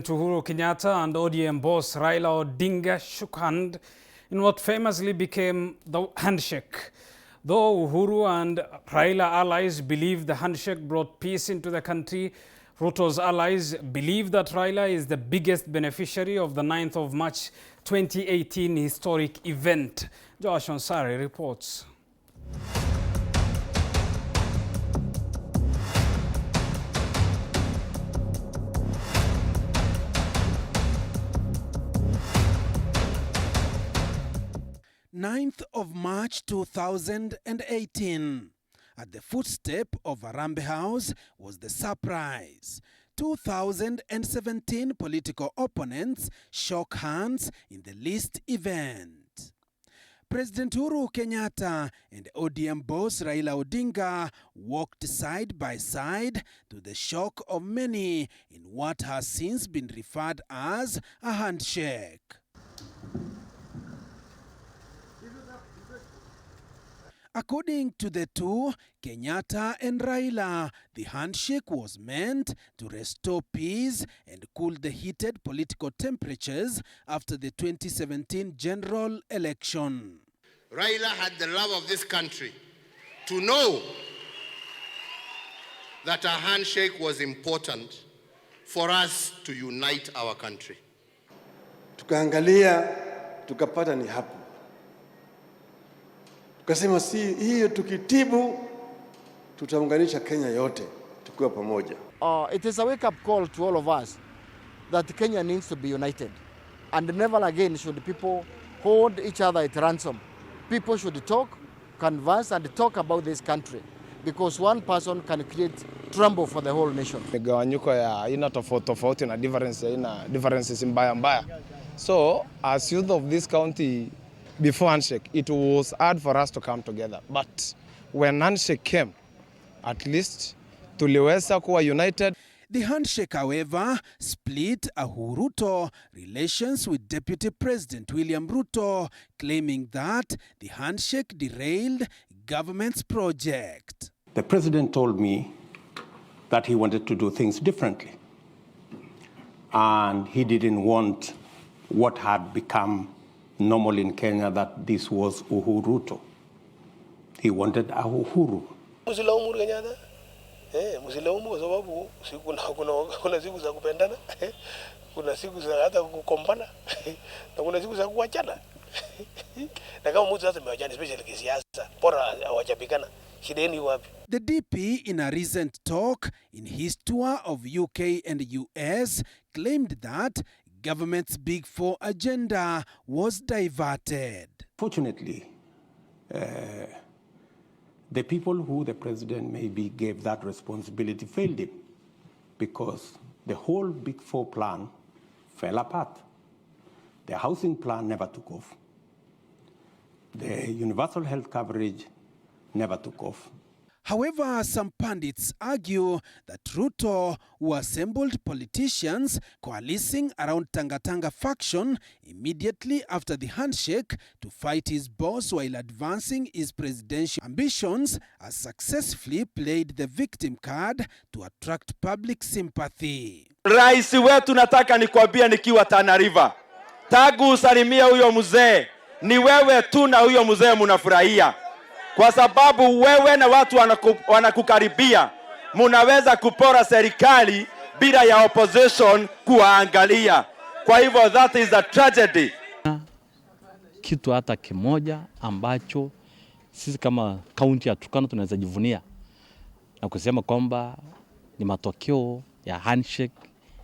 Uhuru Kenyatta and ODM boss Raila Odinga shook hand in what famously became the handshake. Though Uhuru and Raila allies believe the handshake brought peace into the country, Ruto's allies believe that Raila is the biggest beneficiary of the 9th of March 2018 historic event. Josh Onsari reports. Ninth of March 2018. At the footstep of Harambee House was the surprise. 2017 political opponents shook hands in the least event. President Uhuru Kenyatta and ODM boss Raila Odinga walked side by side to the shock of many in what has since been referred as a handshake. According to the two, Kenyatta and Raila, the handshake was meant to restore peace and cool the heated political temperatures after the 2017 general election. Raila had the love of this country to know that a handshake was important for us to unite our country. Tukaangalia, tukapata ni hapo. Tukasema si hiyo tukitibu tutaunganisha Kenya yote tukiwa pamoja. It is a wake-up call to all of us that Kenya needs to be united, and never again should people hold each other at ransom. People should talk, converse and talk about this country, because one person can create trouble for the whole nation. Migawanyiko ya aina tofauti na differences mbaya. So as youth of this county, before handshake, it was hard for us to come together. But when handshake came, at least tuliweza kuwa united. The handshake, however, split Ruto relations with Deputy President William Ruto, claiming that the handshake derailed government's project. The president told me that he wanted to do things differently. And he didn't want what had become normal in Kenya, that this was Uhuru. He wanted a Uhuru. Msilaumu Kenyatta. Msilaumu kwa sababu kuna siku za kupendana. Kuna siku za hata kukombana. Na kuna siku za kuachana. Na kama mtu sasa amewachana especially kisiasa, bora hawajapigana. Shideni wapi? The DP, in a recent talk in his tour of UK and US, claimed that government's Big Four agenda was diverted. Fortunately, the people who the president maybe gave that responsibility failed him, because the whole Big Four plan fell apart. The housing plan never took off. The universal health coverage never took off. However, some pundits argue that Ruto, who assembled politicians coalescing around Tanga faction immediately after the handshake to fight his boss while advancing his presidential ambitions, has successfully played the victim card to attract public sympathy. Rais wetu, nataka nikwambia nikiwa Tana River, tagu usalimia huyo mzee, ni wewe tu na huyo mzee munafurahia. Kwa sababu wewe na watu wanakukaribia, munaweza kupora serikali bila ya opposition kuangalia. Kwa hivyo that is a tragedy. Kitu hata kimoja ambacho sisi kama kaunti ya Turkana tunaweza jivunia na kusema kwamba ni matokeo ya handshake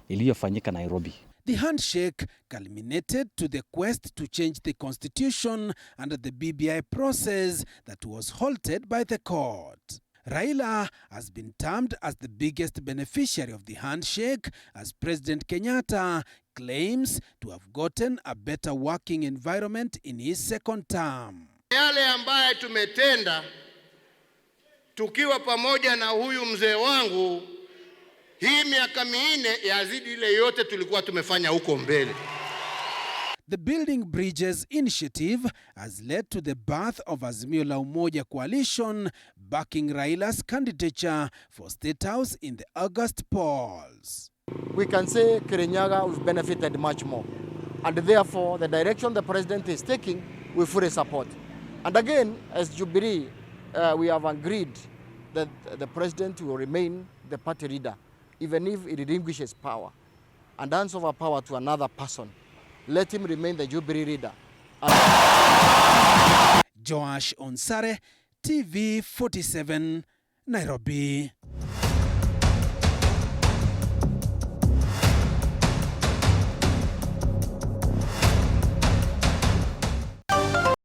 iliyofanyika Nairobi. The handshake culminated to the quest to change the constitution under the BBI process that was halted by the court. Raila has been termed as the biggest beneficiary of the handshake, as President Kenyatta claims to have gotten a better working environment in his second term. Yale ambaye tumetenda tukiwa pamoja na huyu mzee wangu, hii miaka minne yazidi ile yote tulikuwa tumefanya huko mbele. The Building Bridges initiative has led to the birth of Azimio la Umoja coalition backing Raila's candidature for State House in the August polls. we can say Kirinyaga has benefited much more. And therefore, the direction the president is taking, we fully support. And again, as Jubilee, we have agreed that the president will remain the party leader, even if he relinquishes power and hands over power to another person. Let him remain the Jubilee leader. Joash Onsare, TV 47, Nairobi.